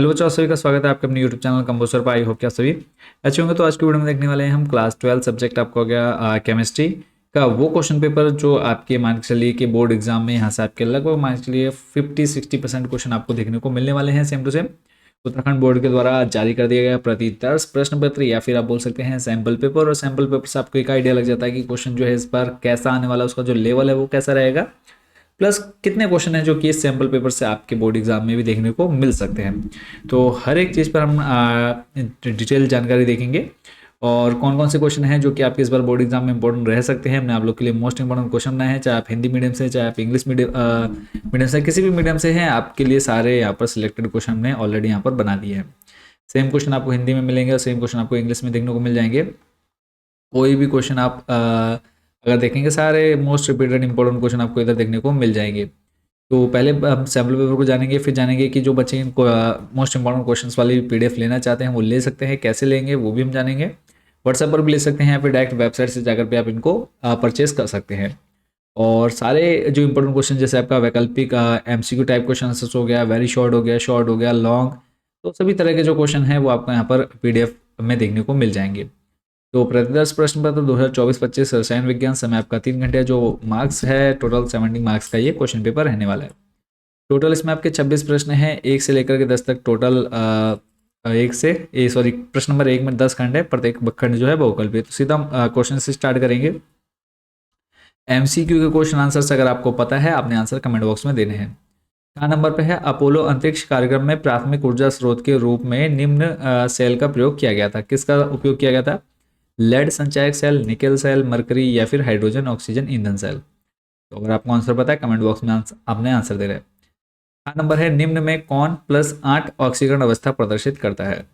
Hello बच्चों, आप सभी का स्वागत है आपके अपने यूट्यूब चैनल कंपोजर पर। आई होप कि आप सभी अच्छे होंगे। तो आज की वीडियो में देखने वाले हैं हम क्लास 12 सब्जेक्ट आपका हो गया केमिस्ट्री का वो क्वेश्चन पेपर जो आपके मान के चलिए कि बोर्ड एग्जाम में यहाँ से आपके लगभग मान के चलिए 50-60% क्वेश्चन आपको देखने को मिलने वाले हैं। Same to same Uttarakhand board के द्वारा जारी कर दिया गया प्रति 10 प्रश्न पत्र या फिर आप बोल सकते हैं सैम्पल पेपर। और सैम्पल पेपर से आपको एक आइडिया लग जाता है कि क्वेश्चन जो है इस बार कैसा आने वाला है, उसका जो लेवल है वो कैसा रहेगा, प्लस कितने क्वेश्चन हैं जो कि इस सैम्पल पेपर से आपके बोर्ड एग्जाम में भी देखने को मिल सकते हैं। तो हर एक चीज़ पर हम डिटेल जानकारी देखेंगे और कौन कौन से क्वेश्चन हैं जो कि आपके इस बार बोर्ड एग्जाम में इंपॉर्टेंट रह सकते हैं। हमने आप लोग के लिए मोस्ट इंपॉर्टेंट क्वेश्चन बनाए हैं, चाहे आप हिंदी मीडियम से, चाहे आप इंग्लिश मीडियम से, किसी भी मीडियम से हैं, आपके लिए सारे यहाँ पर सिलेक्टेड क्वेश्चन हमने ऑलरेडी यहाँ पर बना दिए हैं। सेम क्वेश्चन आपको हिंदी में मिलेंगे और सेम क्वेश्चन आपको इंग्लिश में देखने को मिल जाएंगे। कोई भी क्वेश्चन आप अगर देखेंगे, सारे मोस्ट रिपीटेड इंपॉर्टेंट क्वेश्चन आपको इधर देखने को मिल जाएंगे। तो पहले हम सैम्पल पेपर को जानेंगे, फिर जानेंगे कि जो बच्चे इनको मोस्ट इंपॉर्टेंट क्वेश्चंस वाली पीडीएफ लेना चाहते हैं वो ले सकते हैं, कैसे लेंगे वो भी हम जानेंगे। व्हाट्सएप पर भी ले सकते हैं या फिर डायरेक्ट वेबसाइट से जाकर पे आप इनको परचेज कर सकते हैं। और सारे जो इंपॉर्टेंट क्वेश्चन जैसे आपका वैकल्पिक एमसीक्यू टाइप क्वेश्चन आंसर्स हो गया, वेरी शॉर्ट हो गया, लॉन्ग, तो सभी तरह के जो क्वेश्चन हैं वो आपको यहाँ पर पीडीएफ में देखने को मिल जाएंगे। तो प्रतिदर्श प्रश्न पत्र 2024-25 रसायन विज्ञान, समय आपका 3 घंटे, जो मार्क्स है टोटल 70 मार्क्स का ये क्वेश्चन पेपर रहने वाला है। टोटल इसमें आपके 26 प्रश्न हैं, 1 से लेकर के 10 तक टोटल। प्रश्न नंबर 1 में 10 खंड है, प्रत्येक खंड जो है बहुकल्पीय है। तो सीधा हम क्वेश्चन से स्टार्ट करेंगे। एमसीक्यू के क्वेश्चन आंसर अगर आपको पता है, आपने आंसर कमेंट बॉक्स में देने हैं। कहाँ नंबर पे है, अपोलो अंतरिक्ष कार्यक्रम में प्राथमिक ऊर्जा स्रोत के रूप में निम्न सेल का प्रयोग किया गया था। किसका उपयोग किया गया था? लेड संचायक सेल, निकेल सेल, मरकरी या फिर हाइड्रोजन ऑक्सीजन ईंधन सेल। तो अगर आपको आंसर पता है कमेंट बॉक्स में आपने आंसर दे रहे हैं। हाँ नंबर है, निम्न में कौन +8 ऑक्सीकरण अवस्था प्रदर्शित करता है?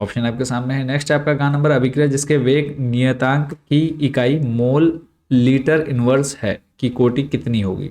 ऑप्शन आपके सामने है। नेक्स्ट आपका गा नंबर, अभिक्रिया जिसके वेग नियतांक की इकाई मोल लीटर इनवर्स है की कोटि कितनी होगी?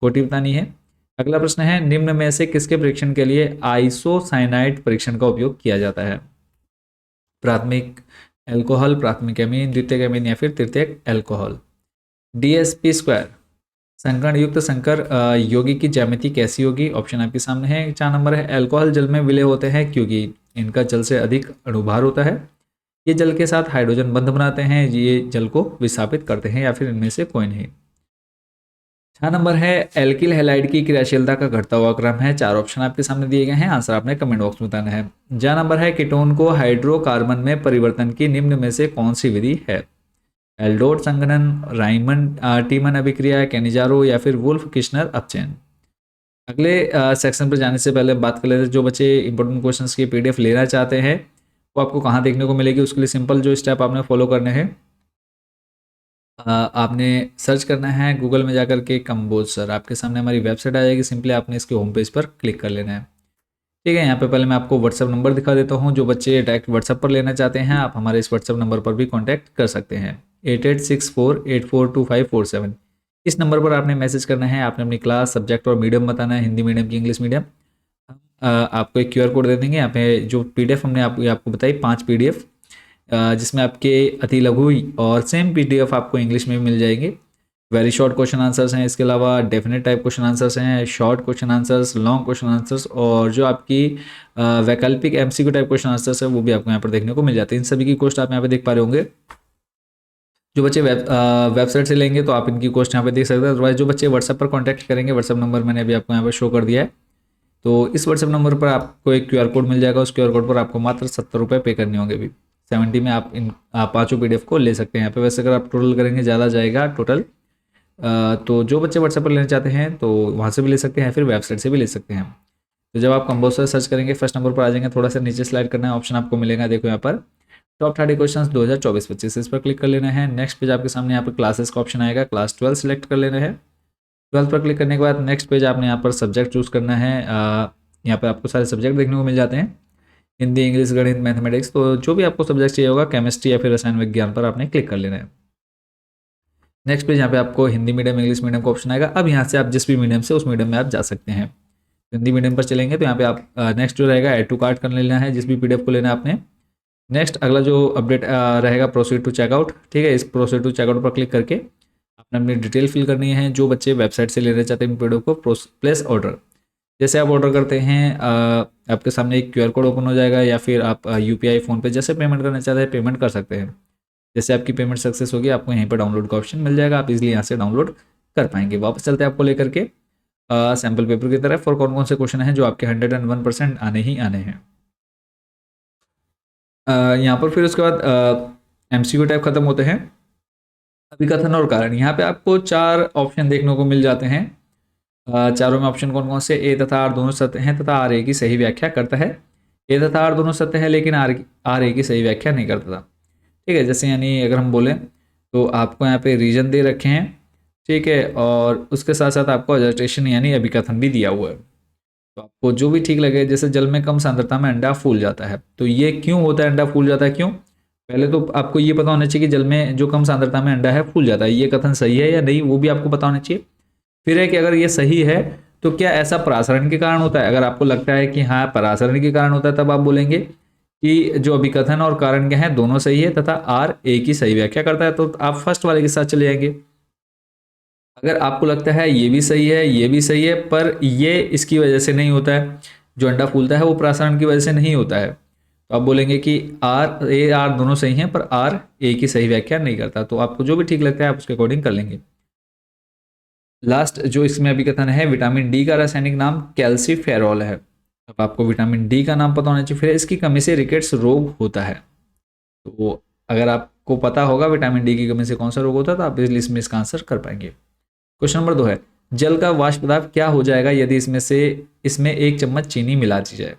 कोटि बतानी है। अगला प्रश्न है, निम्न में से किसके परीक्षण के लिए आइसोसाइनाइड परीक्षण का उपयोग किया जाता है? प्राथमिक एल्कोहल, प्राथमिक एमीन, द्वितीयक एमीन या फिर तृतीयक एल्कोहल। डीएसपी स्क्वायर संकरण युक्त संकर यौगिक की ज्यामिति कैसी होगी? ऑप्शन आपके सामने है। 4 नंबर है, अल्कोहल जल में विलय होते हैं क्योंकि इनका जल से अधिक अणुभार होता है, ये जल के साथ हाइड्रोजन बंध बनाते हैं, ये जल को विस्थापित करते हैं, या फिर इनमें से कोई नहीं। 6 नंबर है, एल्किल हैलाइड की क्रियाशीलता का घटता हुआ क्रम है। 4 ऑप्शन आपके सामने दिए गए हैं, आंसर आपने कमेंट बॉक्स में बताना है। जा नंबर है, कीटोन को हाइड्रोकार्बन में परिवर्तन की निम्न में से कौन सी विधि है? एल्डोट संघनन, राइमन टीमन अभिक्रिया, कैनिजारो या फिर वुल्फ किश्नर अपचयन। अगले सेक्शन पर जाने से पहले बात कर लेते हैं, जो बच्चे इंपॉर्टेंट क्वेश्चंस की पीडीएफ लेना चाहते हैं वो आपको कहाँ देखने को मिलेगी? उसके लिए सिंपल जो स्टेप आपने फॉलो करने हैं, आपने सर्च करना है गूगल में जाकर के कंपोजर, आपके सामने हमारी वेबसाइट आ जाएगी। सिंपली आपने इसके होम पेज पर क्लिक कर लेना है। ठीक है, यहाँ पे पहले मैं आपको व्हाट्सअप नंबर दिखा देता हूँ। जो बच्चे डायरेक्ट व्हाट्सअप पर लेना चाहते हैं, आप हमारे इस व्हाट्सअप नंबर पर भी कॉन्टैक्ट कर सकते हैं, 8864842547। इस नंबर पर आपने मैसेज करना है, आपने अपनी क्लास, सब्जेक्ट और मीडियम बताना है, हिंदी मीडियम की, इंग्लिश मीडियम। आपको एक QR कोड दे देंगे। यहाँ पे जो PDF हमने आपको बताई 5 PDF, जिसमें आपके अति लघु और सेम PDF आपको इंग्लिश में भी मिल जाएंगे। वेरी शॉर्ट क्वेश्चन आंसर्स हैं, इसके अलावा डेफिनेट टाइप क्वेश्चन आंसर्स हैं, short question answers, long question answers, और जो आपकी वैकल्पिक MCQ टाइप क्वेश्चन आंसर्स है वो भी आपको यहाँ पर देखने को मिल जाते हैं। इन सभी की कॉस्ट आप यहाँ पे देख पा रहे होंगे। जो बच्चे वेबसाइट से लेंगे तो आप इनकी कॉस्ट यहाँ पे देख सकते हैं। अदरवाइज जो बच्चे व्हाट्सएप पर कॉन्टैक्ट करेंगे, व्हाट्सएप नंबर मैंने अभी आपको यहाँ पर शो कर दिया है, तो इस व्हाट्सएप नंबर पर आपको एक QR कोड मिल जाएगा। उस QR कोड पर आपको मात्र 70 रुपये पे करने होंगे। भी 70 में आप इन 5 PDF को ले सकते हैं। यहाँ पे वैसे अगर आप टोटल करेंगे ज़्यादा जाएगा टोटल, तो जो बच्चे व्हाट्सएप पर लेना चाहते हैं तो वहाँ से भी ले सकते हैं, फिर वेबसाइट से भी ले सकते हैं। तो जब आप कंपोजर सर्च करेंगे, फर्स्ट नंबर पर आ जाएंगे, थोड़ा सा नीचे स्लाइड करना है, ऑप्शन आपको मिलेगा, देखो यहाँ पर टॉप 30 क्वेश्चन 2024-25, इस पर क्लिक कर लेना है। नेक्स्ट पेज आपके सामने यहाँ पर क्लासेस का ऑप्शन आएगा, क्लास 12 सेलेक्ट कर लेना है। 12 पर क्लिक करने के बाद नेक्स्ट पेज आपने यहाँ पर सब्जेक्ट चूज़ करना है। यहाँ पर आपको सारे सब्जेक्ट देखने को मिल जाते हैं, हिंदी, इंग्लिश, गणित, मैथमेटिक्स। तो जो भी आपको सब्जेक्ट चाहिए होगा, केमिस्ट्री या फिर रसायन विज्ञान पर आपने क्लिक कर लेना है। नेक्स्ट पेज यहाँ पे आपको हिंदी मीडियम, इंग्लिश मीडियम का ऑप्शन आएगा। अब यहाँ से आप जिस भी मीडियम से उस मीडियम में आप जा सकते हैं। हिंदी मीडियम पर चलेंगे तो यहाँ पे आप नेक्स्ट जो रहेगा ऐड टू कार्ट कर लेना है, जिस भी PDF को लेना है आपने। नेक्स्ट अगला जो अपडेट रहेगा प्रोसीड टू चेकआउट। ठीक है, इस प्रोसीड टू चेकआउट पर क्लिक करके आपने अपनी डिटेल फिल करनी है। जो बच्चे वेबसाइट से लेना चाहते हैं PDF को, प्लेस ऑर्डर, जैसे आप ऑर्डर करते हैं आपके सामने एक क्यूआर कोड ओपन हो जाएगा, या फिर आप यूपीआई फ़ोन पे जैसे पेमेंट करना चाहते हैं पेमेंट कर सकते हैं। जैसे आपकी पेमेंट सक्सेस होगी आपको यहीं पर डाउनलोड का ऑप्शन मिल जाएगा, आप इजीली यहाँ से डाउनलोड कर पाएंगे। वापस चलते हैं आपको लेकर के सैम्पल पेपर की तरफ, और कौन कौन से क्वेश्चन हैं जो आपके 101% आने ही आने हैं। यहाँ पर फिर उसके बाद एमसीक्यू टाइप खत्म होते हैं। अभिकथन और कारण, यहाँ पे आपको 4 ऑप्शन देखने को मिल जाते हैं। चारों में ऑप्शन कौन कौन से, ए तथा आर दोनों सत्य हैं तथा आर ए की सही व्याख्या करता है। ए तथा आर दोनों सत्य है लेकिन आर ए की सही व्याख्या नहीं करता था। ठीक है, जैसे यानी अगर हम बोलें तो आपको यहाँ पे रीजन दे रखे हैं, ठीक है, और उसके साथ साथ आपको अजर्टेशन यानी अभिकथन भी दिया हुआ है। तो आपको जो भी ठीक लगे, जैसे जल में कम सांद्रता में अंडा फूल जाता है, तो ये क्यों होता है, अंडा फूल जाता है क्यों? पहले तो आपको ये पता होना चाहिए कि जल में जो कम सांद्रता में अंडा है फूल जाता है, ये कथन सही है या नहीं, वो भी आपको पता होना चाहिए। फिर है कि अगर ये सही है तो क्या ऐसा परासरण के कारण होता है? अगर आपको लगता है कि हाँ परासरण के कारण होता है, तब आप बोलेंगे कि जो अभिकथन और कारण क्या है दोनों सही है तथा आर ए की सही व्याख्या करता है, तो आप फर्स्ट वाले के साथ चले जाएंगे। अगर आपको लगता है ये भी सही है ये भी सही है, पर ये इसकी वजह से नहीं होता है, जो अंडा फूलता है वो परासरण की वजह से नहीं होता है, तो आप बोलेंगे कि आर ए आर दोनों सही हैं पर आर ए की सही व्याख्या नहीं करता। तो आपको जो भी ठीक लगता है आप उसके अकॉर्डिंग कर लेंगे। लास्ट जो इसमें अभिकथन है, विटामिन डी का रासायनिक नाम कैल्सीफेरॉल है। अब आपको विटामिन डी का नाम पता होना चाहिए। फिर इसकी कमी से रिकेट्स रोग होता है, तो अगर आपको पता होगा विटामिन डी की कमी से कौन सा रोग होता है तो आप इस लिस्ट में इसका आंसर कर पाएंगे। क्वेश्चन नंबर 2 है, जल का वाष्प पदार्थ क्या हो जाएगा यदि इसमें 1 चम्मच चीनी मिला दी जाए?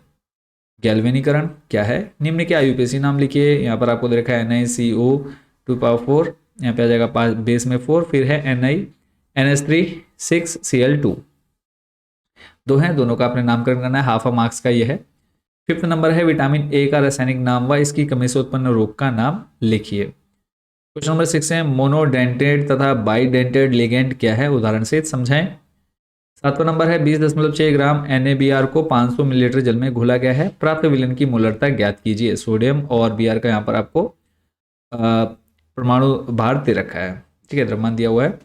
गैल्वेनीकरण क्या है? निम्न के आईयूपीएसी नाम लिखिए। यहाँ पर आपको दे रखा है NaCO2 यहाँ पे आ जाएगा बेस में 4, फिर है NH3 6Cl2। दो हैं, दोनों का अपने नामकरण करना है, हाफ मार्क्स का ये है। 5th नंबर है, विटामिन ए का रासायनिक नाम व इसकी कमी से उत्पन्न रोग का नाम लिखिए। क्वेश्चन नंबर 6 है, मोनोडेंटेड तथा बाइडेंटेड लिगेंड क्या है, उदाहरण से समझाएं। 7वां नंबर है, 20.6 ग्राम NaBr को 500 मिलीलीटर जल में घोला गया है, प्राप्त विलयन की मोलरता ज्ञात कीजिए। सोडियम और Br का यहाँ पर आपको परमाणु भार दे रखा है, ठीक है, द्रव्यमान दिया हुआ है।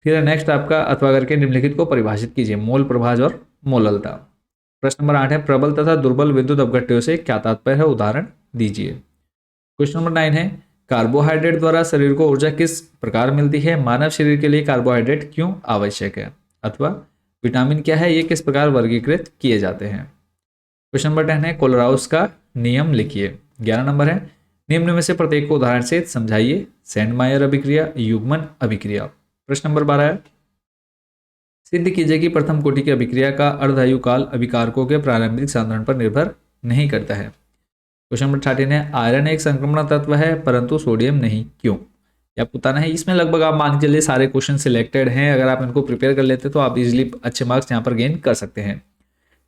फिर नेक्स्ट आपका अथवा करके निम्नलिखित को परिभाषित कीजिए, मोल, प्रभाज और मोललता। प्रश्न नंबर 8 है, प्रबल तथा दुर्बल विद्युत अपघट्यों से क्या तात्पर्य है, उदाहरण दीजिए। क्वेश्चन नंबर 9 है, कार्बोहाइड्रेट द्वारा शरीर को ऊर्जा किस प्रकार मिलती है? मानव शरीर के लिए कार्बोहाइड्रेट क्यों आवश्यक है? अथवा विटामिन क्या है, ये किस प्रकार वर्गीकृत किए जाते हैं? क्वेश्चन नंबर 10 है, कोलराउस का नियम लिखिए। 11 नंबर है, निम्न में से प्रत्येक को उदाहरण से समझाइए। सेंडमायर अभिक्रिया, युग्मन अभिक्रिया। प्रश्न नंबर 12 है, सिद्ध कीजिए कि प्रथम कोटि की अभिक्रिया का अर्धायु काल अभिकारकों के प्रारंभिक सांद्रण पर निर्भर नहीं करता है। क्वेश्चन नंबर 13 है, आयरन एक संक्रमण तत्व है परंतु सोडियम नहीं, क्यों? ये आपको बताना है। इसमें लगभग आप मान के चलिए सारे क्वेश्चन सिलेक्टेड हैं, अगर आप इनको प्रिपेयर कर लेते तो आप इजीली अच्छे मार्क्स यहाँ पर गेन कर सकते हैं।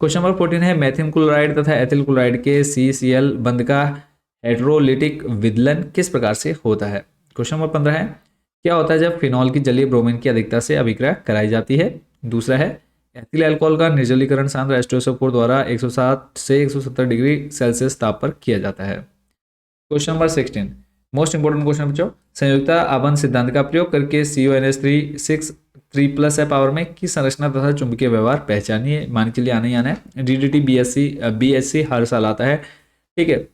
क्वेश्चन नंबर 14 है, मेथिल क्लोराइड तथा एथिल क्लोराइड के CCl बंध का हेट्रोलिटिक विदलन किस प्रकार से होता है? क्वेश्चन नंबर 15 है, क्या होता है जब फिनॉल की जलीय ब्रोमीन की अधिकता से अभिक्रिया कराई जाती है? दूसरा है, एथिल अल्कोहल का निर्जलीकरण सांद्र H2SO4 द्वारा 107 से 170 डिग्री सेल्सियस ताप पर किया जाता है। Question number 16, most important question बच्चों, संयुक्ता आबंध सिद्धांत का प्रयोग करके CONH3 पावर में की संरचना तथा चुंबकीय व्यवहार पहचानिए। मान के लिए आना ही आना है, DDT BSc हर साल आता है, ठीक है।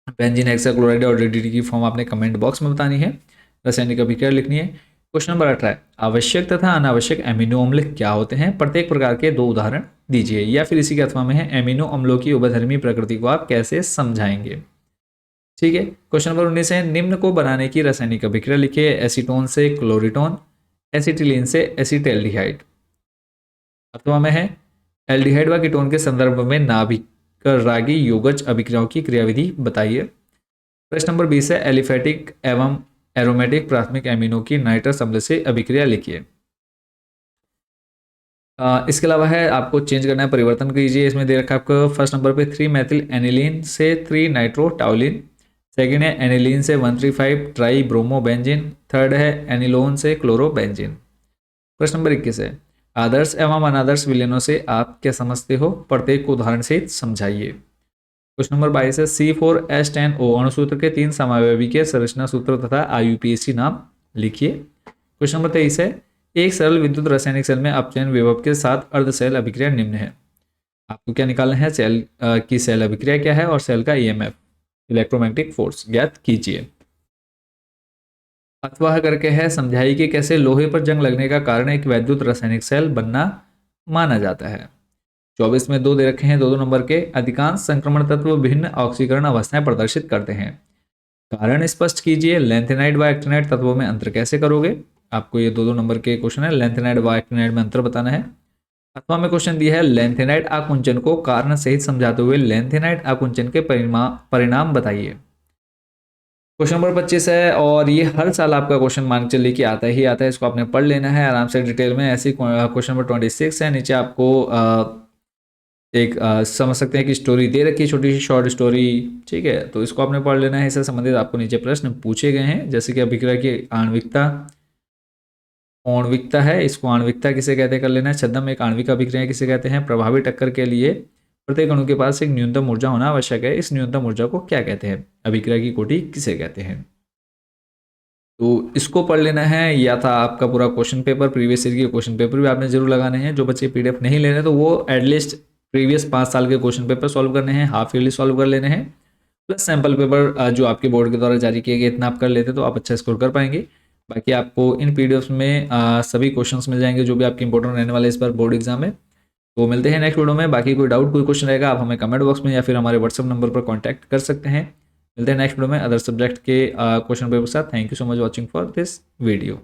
बेंजीन हेक्साक्लोराइड और DDT की फॉर्म आपने कमेंट बॉक्स में बतानी है, रासायनिक अभिक्रिया लिखनी है। क्वेश्चन नंबर 18, आवश्यक तथा अनावश्यक एमिनो अम्ल क्या होते हैं? प्रत्येक प्रकार के 2 उदाहरण दीजिए। या फिर इसी के अथवा में है, एमिनो अम्लों की उभयधर्मी प्रकृति को आप कैसे समझाएंगे? ठीक है। क्वेश्चन नंबर 19 है, निम्न को बनाने की रासायनिक अभिक्रिया लिखिए। एसीटोन से क्लोरिटोन, एसिटिलीन से एसिटेल्डिहाइड। अथवा में है, एल्डिहाइड व कीटोन के संदर्भ में नाभिक रागी योगज अभिक्रियाओं की क्रियाविधि बताइए। प्रश्न नंबर 20 है, एलिफेटिक एवं एरोमेटिक प्राथमिक एमिनो की नाइट्रस अम्ल से अभिक्रिया लिखिए। इसके अलावा है, आपको चेंज करना है, परिवर्तन कीजिए। इसमें दे रखा है आपको फर्स्ट नंबर पे 3 मेथिल एनिलीन से 3 नाइट्रोटाउलिन, सेकेंड है एनिलीन से 135 ट्राई ब्रोमोबेंजीन, थर्ड है एनिलोन से क्लोरोबेंजीन। प्रश्न नंबर 21 है, आदर्श एवं अनादर्श विलयनों से आप क्या समझते हो? प्रत्येक को उदाहरण से समझाइए। क्वेश्चन नंबर 22 है, C4H10O अणुसूत्र के 3 समावयवी के संरचना सूत्र तथा IUPAC नाम लिखिए। क्वेश्चन नंबर 23 है, एक सरल विद्युत रासायनिक सेल में अपचयन विभव के साथ अर्ध सेल अभिक्रिया निम्न है। आपको क्या निकालना है, सेल की सेल अभिक्रिया क्या है और सेल का ईएमएफ इलेक्ट्रोमैग्नेटिक फोर्स ज्ञात कीजिए। अथवा करके है, समझाइए कि कैसे लोहे पर जंग लगने का कारण एक वैद्युत रासायनिक सेल बनना माना जाता है। 24 में 2 दे रखे हैं, 2 नंबर के। अधिकांश संक्रमण तत्व विभिन्न ऑक्सीकरण अवस्थाएं प्रदर्शित करते हैं, कारण स्पष्ट कीजिए। लेंथेनाइड व एक्टिनाइड तत्वों में अंतर कैसे करोगे। आपको ये 2 नंबर के क्वेश्चन है, लेंथेनाइड व एक्टिनाइड में अंतर बताना है। अथवा में क्वेश्चन दिया है, लेंथेनाइड आकुंचन को कारण सहित समझाते हुए लेंथेनाइड आकुंचन के परिणाम बताइए। क्वेश्चन नंबर 25 है और ये हर साल आपका क्वेश्चन मान के चलिए कि आता ही आता है, इसको आपने पढ़ लेना है आराम से डिटेल में। ऐसी क्वेश्चन नंबर 26 है, नीचे आपको एक समझ सकते हैं कि स्टोरी दे रखी है, छोटी सी शॉर्ट स्टोरी, ठीक है। तो इसको आपने पढ़ लेना है, इससे संबंधित आपको नीचे प्रश्न पूछे गए हैं, जैसे कि अभिक्रिया की आणविकता, आणविकता है, इसको आणविकता किसे कहते हैं कर लेना है। छद्म एक आणविक अभिक्रिया किसे कहते हैं। प्रभावी टक्कर के लिए प्रत्येक अणु के पास एक न्यूनतम ऊर्जा होना आवश्यक है, इस न्यूनतम ऊर्जा को क्या कहते हैं। अभिक्रिया की कोटि किसे कहते हैं। तो इसको पढ़ लेना है। या था आपका पूरा क्वेश्चन पेपर, प्रीवियस ईयर के क्वेश्चन पेपर भी आपने जरूर लगाने हैं। जो बच्चे पीडीएफ नहीं ले रहे तो वो एटलीस्ट प्रीवियस 5 साल के क्वेश्चन पेपर सॉल्व करने हैं, हाफ ईयरली सॉल्व कर लेने हैं, प्लस सैम्पल पेपर जो आपके बोर्ड के द्वारा जारी किए गए, इतना आप कर लेते तो आप अच्छा स्कोर कर पाएंगे। बाकी आपको इन पीडीएफ में सभी क्वेश्चंस मिल जाएंगे जो भी आपके इंपॉर्टेंट रहने वाले इस बार बोर्ड एग्जाम में। तो मिलते हैं नेक्स्ट वीडियो में। बाकी कोई डाउट, कोई क्वेश्चन रहेगा, आप हमें कमेंट बॉक्स में या फिर हमारे व्हाट्सअप नंबर पर कॉन्टैक्ट कर सकते हैं। मिलते हैं नेक्स्ट वीडियो में अदर सब्जेक्ट के क्वेश्चन पेपर के साथ। Thank you so much watching for this video.